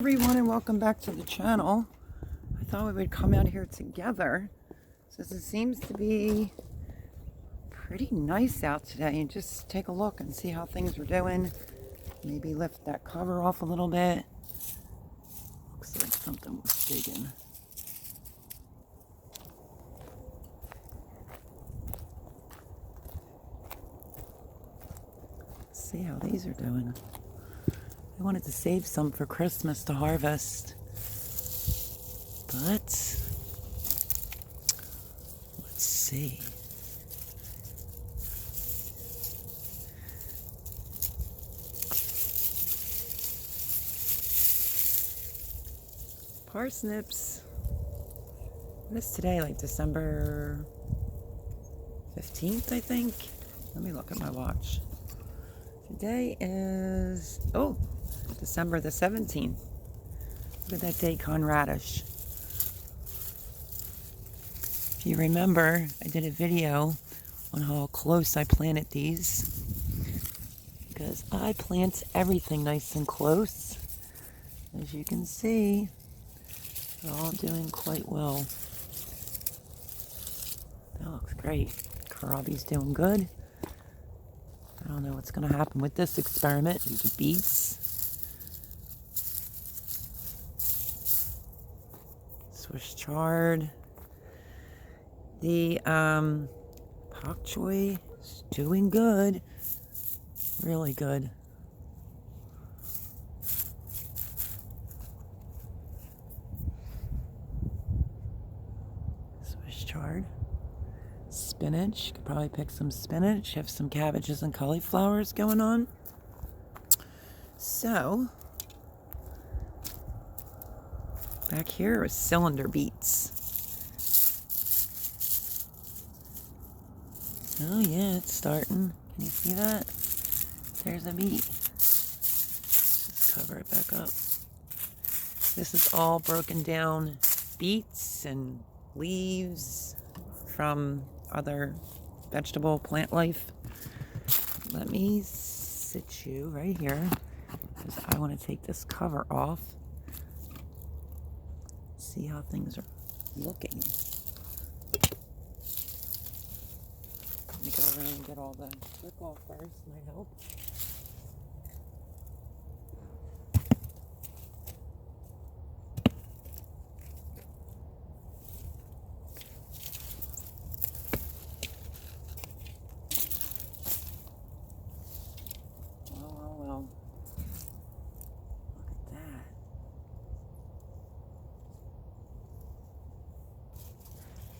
Everyone, and welcome back to the channel. I thought we would come out here together since it seems to be pretty nice out today and just take a look and see how things are doing. Maybe lift that cover off a little bit. Looks like something was digging. See how these are doing. I wanted to save some for Christmas to harvest, but let's see. Parsnips. What is today, like December 15th, I think? Let me look at my watch. Today is, December the 17th. Look at that daikon radish. If you remember, I did a video on how close I planted these, because I plant everything nice and close. As you can see, they're all doing quite well. That looks great. Kohlrabi's doing good. I don't know what's going to happen with this experiment. The beets. Swiss chard. The pak choi is doing good. Really good. Swiss chard. Spinach. Could probably pick some spinach. Have some cabbages and cauliflowers going on. So, back here is cylinder beets. Oh yeah, it's starting. Can you see that? There's a beet. Just cover it back up. This is all broken down beets and leaves from other vegetable plant life. Let me sit you right here because I want to take this cover off. See how things are looking. Let me go around and get all the drip off first. Might help. Well. Look at that.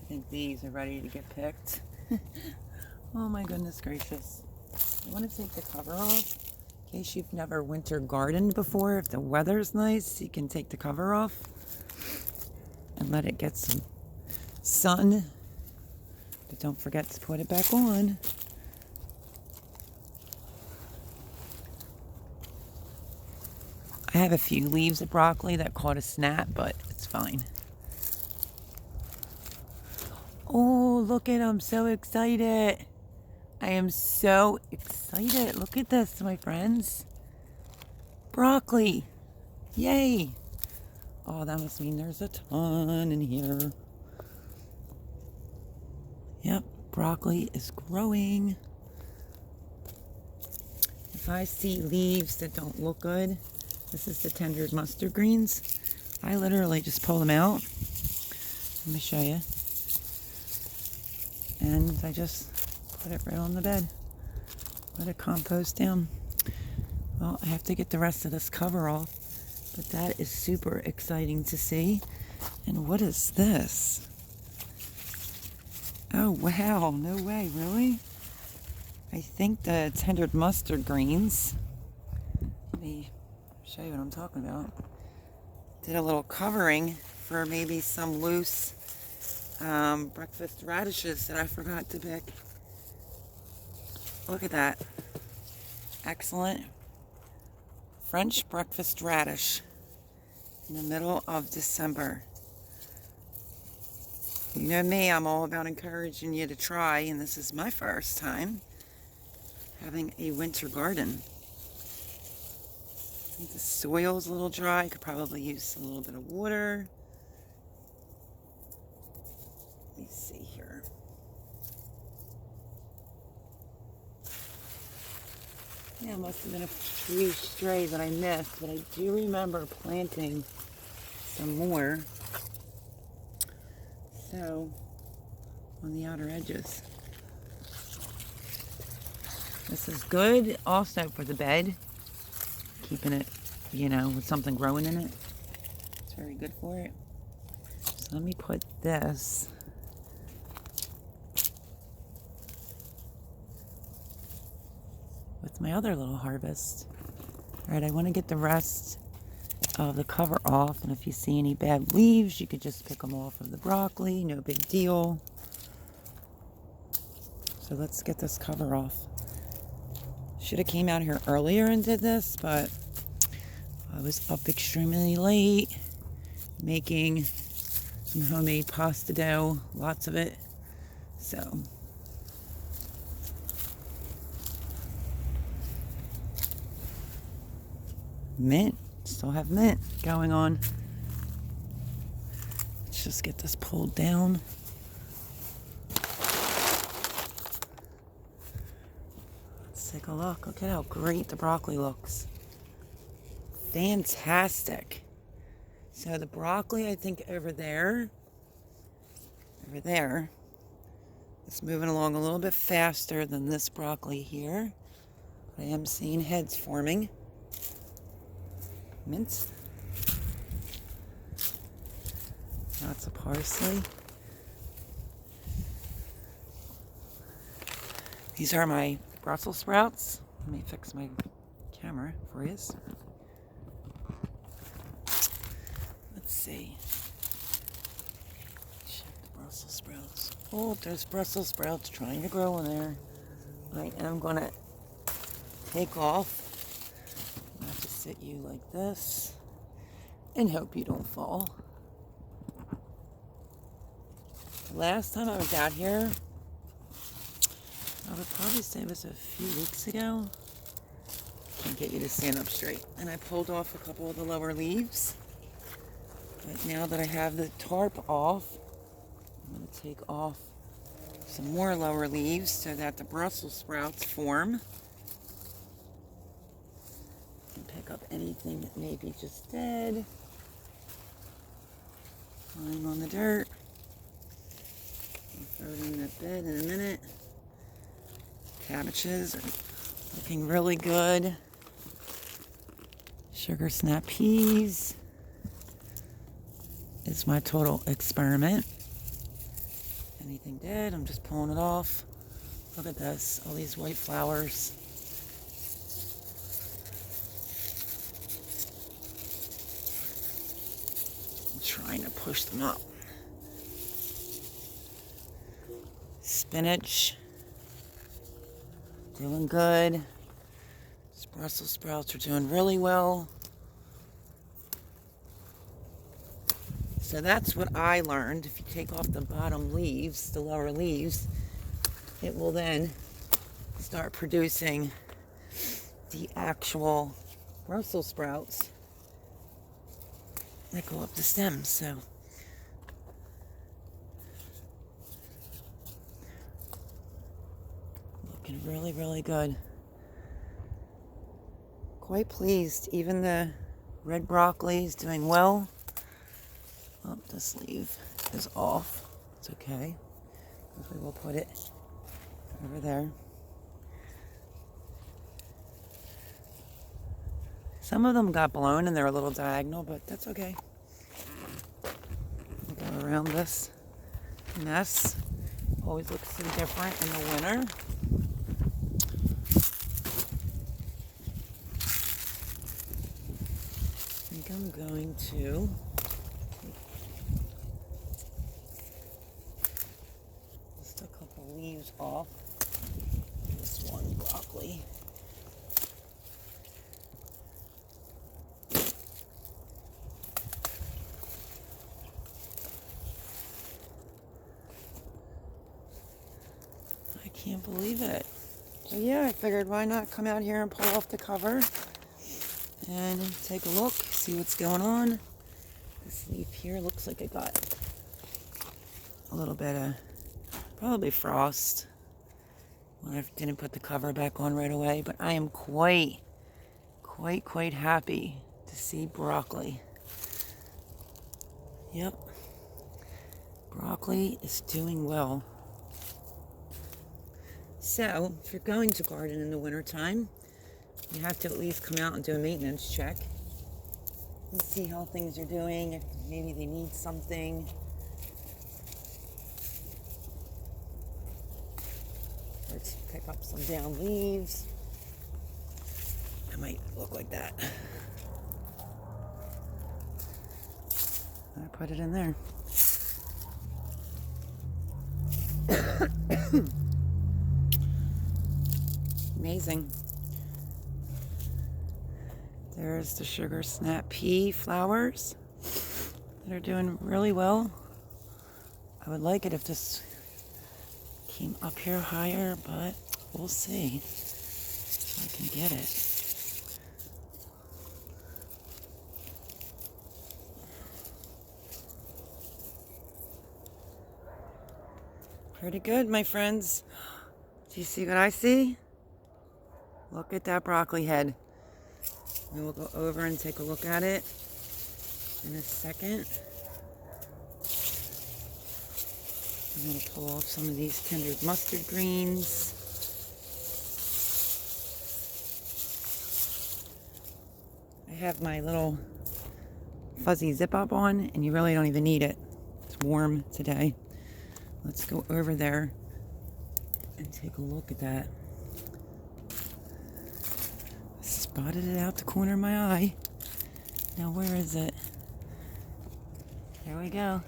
I think these are ready to get picked. Oh my goodness gracious. I want to take the cover off in case you've never winter gardened before. If the weather's nice, you can take the cover off and let it get some sun. But don't forget to put it back on. I have a few leaves of broccoli that caught a snap, but it's fine. Oh, look at them. So excited. I am so excited. Look at this, my friends. Broccoli. Yay. Oh, that must mean there's a ton in here. Yep, broccoli is growing. If I see leaves that don't look good, this is the tender mustard greens. I literally just pull them out. Let me show you. And I just put it right on the bed. Let it compost down. Well, I have to get the rest of this cover off, but that is super exciting to see. And what is this? Oh, wow. No way. Really? I think the tender mustard greens. Let me show you what I'm talking about. Did a little covering for maybe some loose breakfast radishes that I forgot to pick. Look at that. Excellent French breakfast radish in the middle of December. You know me, I'm all about encouraging you to try, and this is my first time having a winter garden. I think the soil's a little dry. Could probably use a little bit of water. Let me see here. Yeah, it must have been a few strays that I missed, but I do remember planting some more. So, on the outer edges. This is good also for the bed. Keeping it, you know, with something growing in it. It's very good for it. So let me put this with my other little harvest. All right, I want to get the rest of the cover off, and if you see any bad leaves, you could just pick them off of the broccoli, no big deal. So let's get this cover off. Should have came out here earlier and did this, but I was up extremely late making some homemade pasta dough, lots of it. So mint, still have mint going on. Let's just get this pulled down. Let's take a look. Look at how great the broccoli looks. Fantastic. So the broccoli, I think over there, is moving along a little bit faster than this broccoli here. But I am seeing heads forming. Mint. Lots of parsley. These are my Brussels sprouts. Let me fix my camera for you. Let's see. Check the Brussels sprouts. Oh, there's Brussels sprouts trying to grow in there. I am going to take off. I'll just sit you like this and hope you don't fall. Last time I was out here, I would probably say it was a few weeks ago. Can't get you to stand up straight. And I pulled off a couple of the lower leaves. But now that I have the tarp off, I'm going to take off some more lower leaves so that the Brussels sprouts form. And pick up anything that may be just dead, lying on the dirt. I'll throw it in that bed in a minute. Cabbages are looking really good. Sugar snap peas is my total experiment. Anything dead, I'm just pulling it off. Look at this, all these white flowers. I'm trying to push them up. Spinach. Doing good. These Brussels sprouts are doing really well. So that's what I learned. If you take off the bottom leaves, the lower leaves, it will then start producing the actual Brussels sprouts that go up the stems. So looking really, really good. Quite pleased. Even the red broccoli is doing well. Oh, this leaf is off. It's okay. We will put it over there. Some of them got blown and they're a little diagonal, but that's okay. We'll go around this mess. Always looks so different in the winter. I think I'm going to just a couple leaves off this one broccoli. I can't believe it. So yeah, I figured why not come out here and pull off the cover and take a look, see what's going on. This leaf here looks like it got a little bit of probably frost when I didn't put the cover back on right away, but I am quite happy to see broccoli. Yep, broccoli is doing well. So, if you're going to garden in the wintertime, you have to at least come out and do a maintenance check and see how things are doing, if maybe they need something. Let's pick up some down leaves. It might look like that. I put it in there. Amazing. There's the sugar snap pea flowers that are doing really well. I would like it if this came up here higher, but we'll see if I can get it. Pretty good, my friends. Do you see what I see? Look at that broccoli head. We will go over and take a look at it in a second. I'm going to pull off some of these tender mustard greens. I have my little fuzzy zip up on, and you really don't even need it. It's warm today. Let's go over there and take a look at that. Spotted it out the corner of my eye. Now where is it? There we go.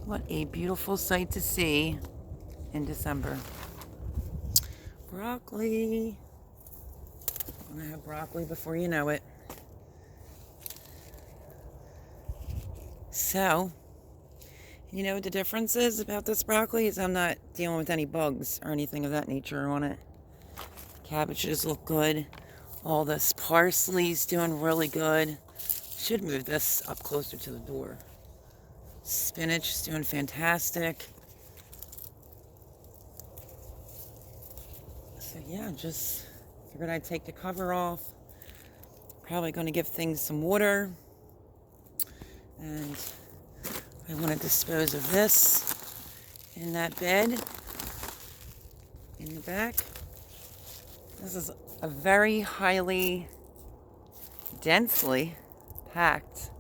What a beautiful sight to see in December. Broccoli. I'm gonna have broccoli before you know it. So, you know what the difference is about this broccoli is I'm not dealing with any bugs or anything of that nature on it. Cabbages look good. All this parsley's doing really good. Should move this up closer to the door. Spinach is doing fantastic. So yeah, just figured I'd take the cover off. Probably going to give things some water. And I want to dispose of this in that bed in the back. This is a very highly, densely packed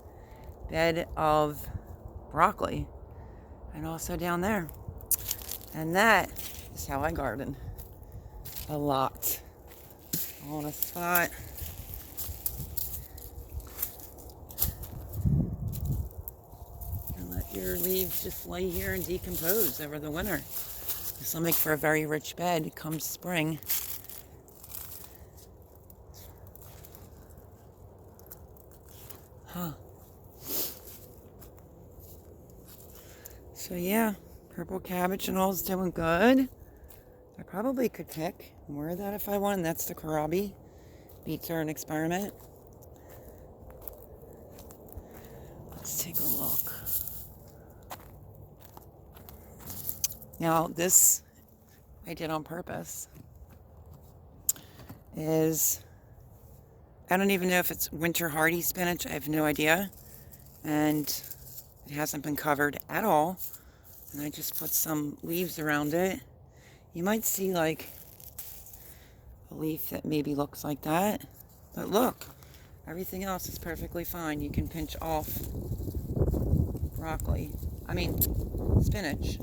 bed of broccoli, and also down there. And that is how I garden. A lot. All in a spot. And let your leaves just lay here and decompose over the winter. This will make for a very rich bed come spring. Huh. So yeah, purple cabbage and all is doing good. I probably could pick more of that if I want. That's the kohlrabi. Beets are an experiment. Let's take a look. Now this I did on purpose. I don't even know if it's winter hardy spinach. I have no idea. And it hasn't been covered at all. And I just put some leaves around it. You might see like a leaf that maybe looks like that. But look, everything else is perfectly fine. You can pinch off spinach.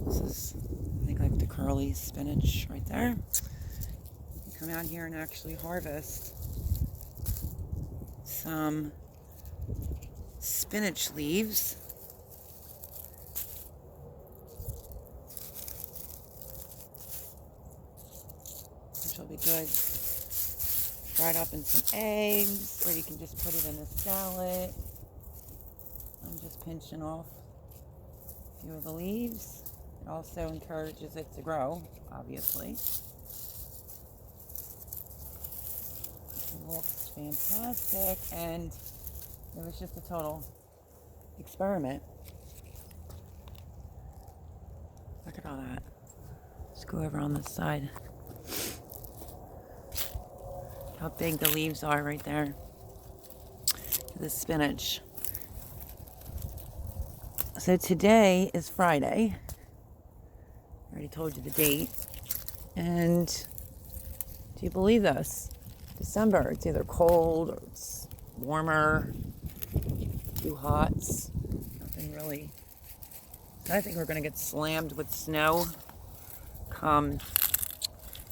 This is, I think, like the curly spinach right there. You come out here and actually harvest some spinach leaves. Which will be good. Fry it up in some eggs, or you can just put it in a salad. I'm just pinching off a few of the leaves. It also encourages it to grow, obviously. looks fantastic, and it was just a total experiment. Look at all that. Let's go over on this side. How big the leaves are right there. The spinach. So today is Friday. I already told you the date. And do you believe this? December. It's either cold or it's warmer, too hot. Nothing really. I think we're going to get slammed with snow come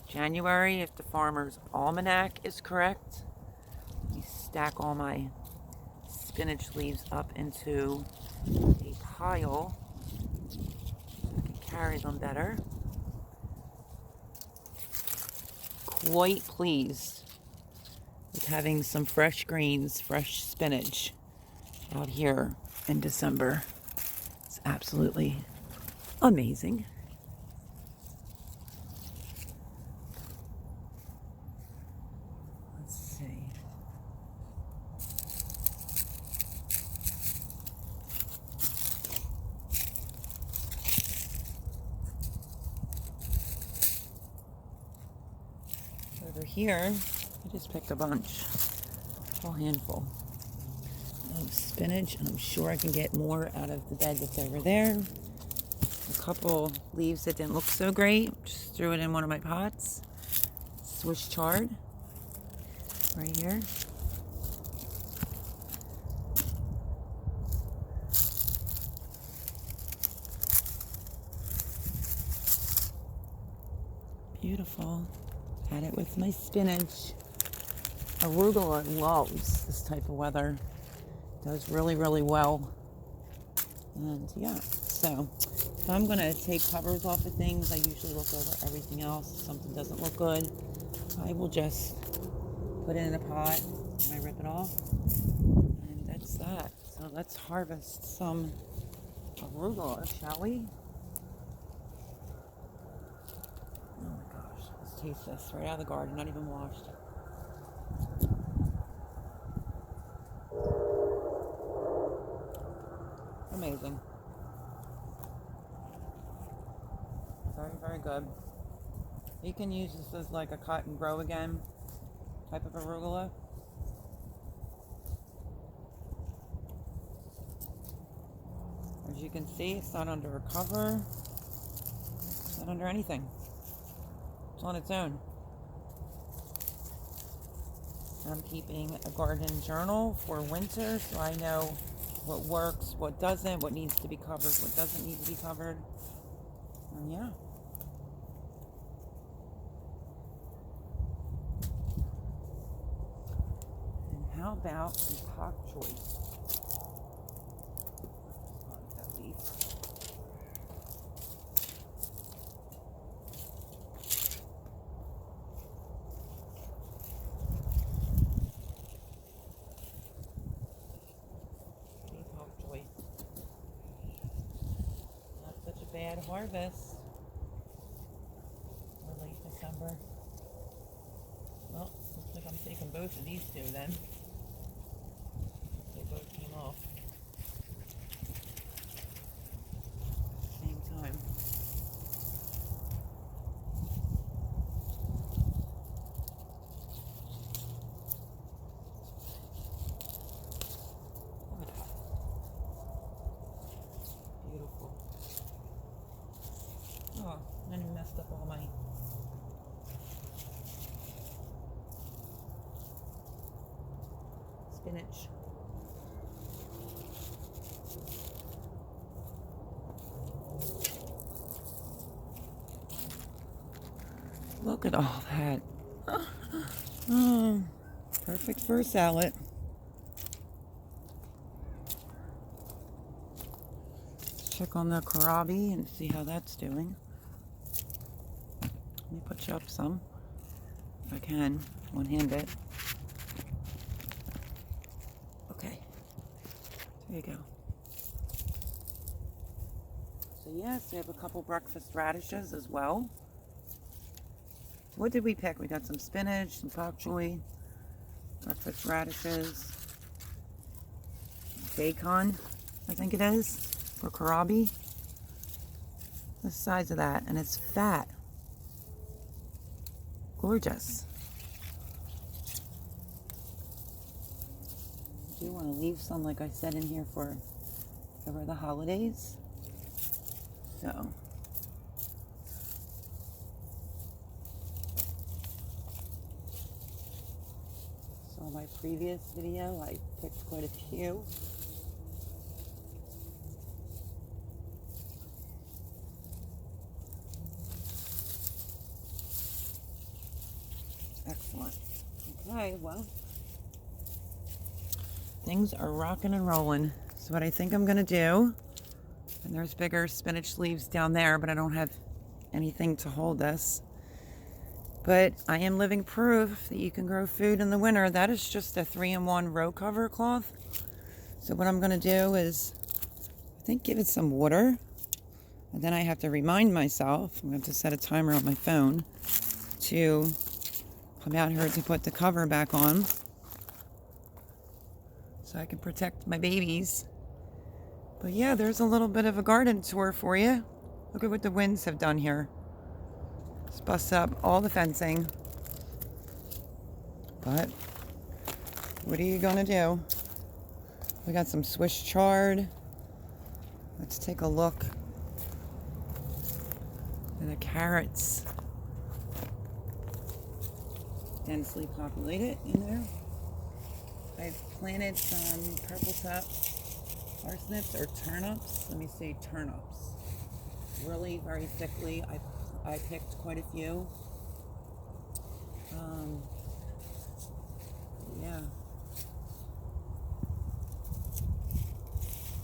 January if the Farmer's Almanac is correct. Let me stack all my spinach leaves up into a pile so I can carry them better. Quite pleased with having some fresh greens, fresh spinach out here in December. It's absolutely amazing. Let's see. Over here, I just picked a bunch, a whole handful of spinach, and I'm sure I can get more out of the bed that's over there. A couple leaves that didn't look so great, just threw it in one of my pots. Swiss chard, right here. Beautiful. Had it with my spinach. Arugula loves this type of weather. Does really, really well. And yeah, so if I'm going to take covers off of things, I usually look over everything else. If something doesn't look good, I will just put it in a pot and I rip it off. And that's that. So let's harvest some arugula, shall we? Oh my gosh, let's taste this right out of the garden, not even washed. Amazing. Very, very good. You can use this as like a cut and grow again type of arugula. As you can see, it's not under a cover. It's not under anything. It's on its own. I'm keeping a garden journal for winter so I know what works, what doesn't, what needs to be covered, what doesn't need to be covered. And yeah. And how about some pak choi? That leaf. Not such a bad harvest for late December. Well, looks like I'm taking both of these two then. They both came off at the same time. Beautiful. Oh, and I messed up all my spinach. Look at all that. Oh, perfect for a salad. Check on the kohlrabi and see how that's doing. Let me put you up some, if I can, one-handed. Okay, there you go. So yes, we have a couple breakfast radishes as well. What did we pick? We got some spinach, some pak choi, breakfast radishes, bacon, I think it is, or kohlrabi. The size of that, and it's fat. Gorgeous. I do want to leave some, like I said, in here for over the holidays. So saw my previous video, I picked quite a few. Excellent. Okay, well, things are rocking and rolling. So what I think I'm gonna do, and there's bigger spinach leaves down there, but I don't have anything to hold this. But I am living proof that you can grow food in the winter. That is just a 3-in-1 row cover cloth. So what I'm gonna do is, I think, give it some water. And then I have to remind myself, I'm gonna have to set a timer on my phone to come out here to put the cover back on so I can protect my babies. But yeah, there's a little bit of a garden tour for you. Look at what the winds have done here. It's busted up all the fencing. But what are you gonna do? We got some Swiss chard. Let's take a look at the carrots. Densely populated in there. I've planted some purple top parsnips or turnips. Let me say turnips. Really very thickly. I picked quite a few. Yeah.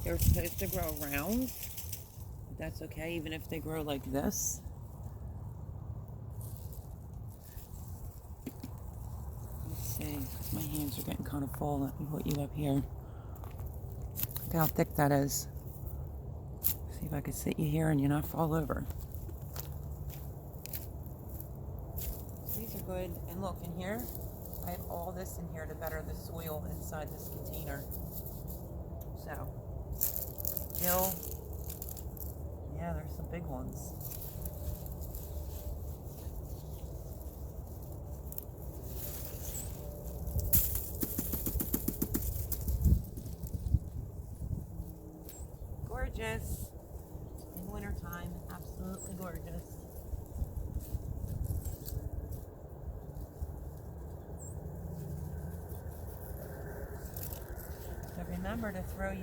They're supposed to grow round, but that's okay even if they grow like this. See, my hands are getting kind of full. Let me put you up here. Look how thick that is. See if I could sit you here and you not fall over. These are good. And look, in here, I have all this in here to better the soil inside this container. So, still, yeah, there's some big ones. Gorgeous. In wintertime, absolutely gorgeous. So remember to throw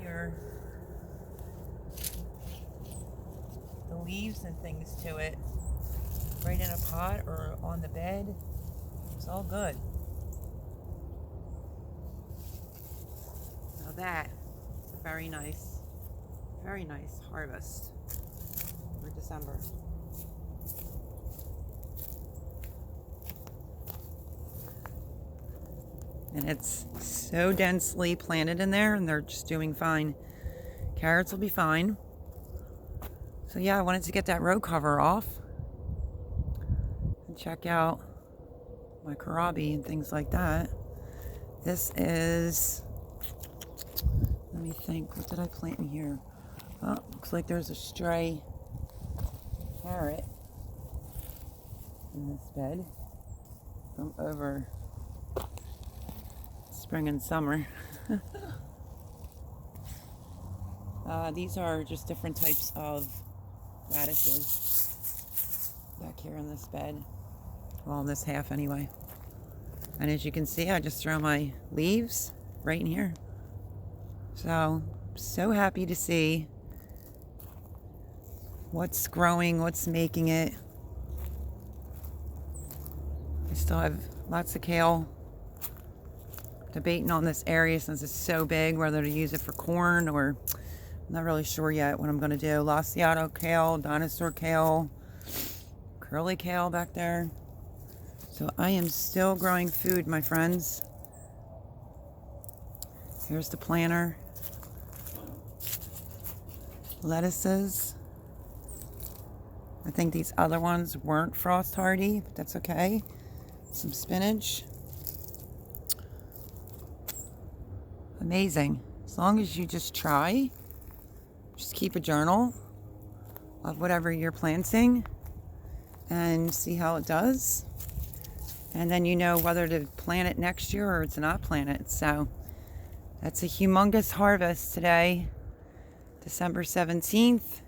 the leaves and things to it right in a pot or on the bed. It's all good. Now that is a very nice harvest for December. And it's so densely planted in there, and they're just doing fine. Carrots will be fine. So yeah, I wanted to get that row cover off and check out my kohlrabi and things like that. This is, let me think, what did I plant in here? Oh, looks like there's a stray carrot in this bed from over spring and summer. These are just different types of radishes back here in this bed. Well, in this half anyway. And as you can see, I just throw my leaves right in here. So happy to see what's growing, what's making it. I still have lots of kale. Debating on this area since it's so big, whether to use it for corn or I'm not really sure yet what I'm going to do. Lasiato kale, dinosaur kale, curly kale back there. So I am still growing food, my friends. Here's the planter. Lettuces. I think these other ones weren't frost hardy, but that's okay. Some spinach. Amazing. As long as you just try, just keep a journal of whatever you're planting and see how it does. And then you know whether to plant it next year or to not plant it. So that's a humongous harvest today, December 17th.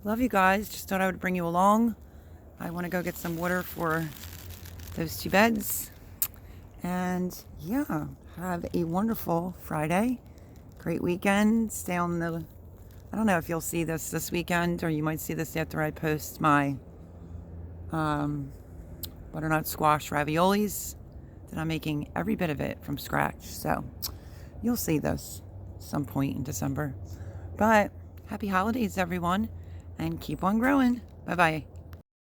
Love you guys. Just thought I would bring you along. I want to go get some water for those 2 beds. And yeah, have a wonderful Friday. Great weekend. Stay on the, I don't know if you'll see this weekend, or you might see this after I post my butternut squash raviolis that I'm making every bit of it from scratch. So you'll see this some point in December. But happy holidays, everyone, and keep on growing. Bye-bye.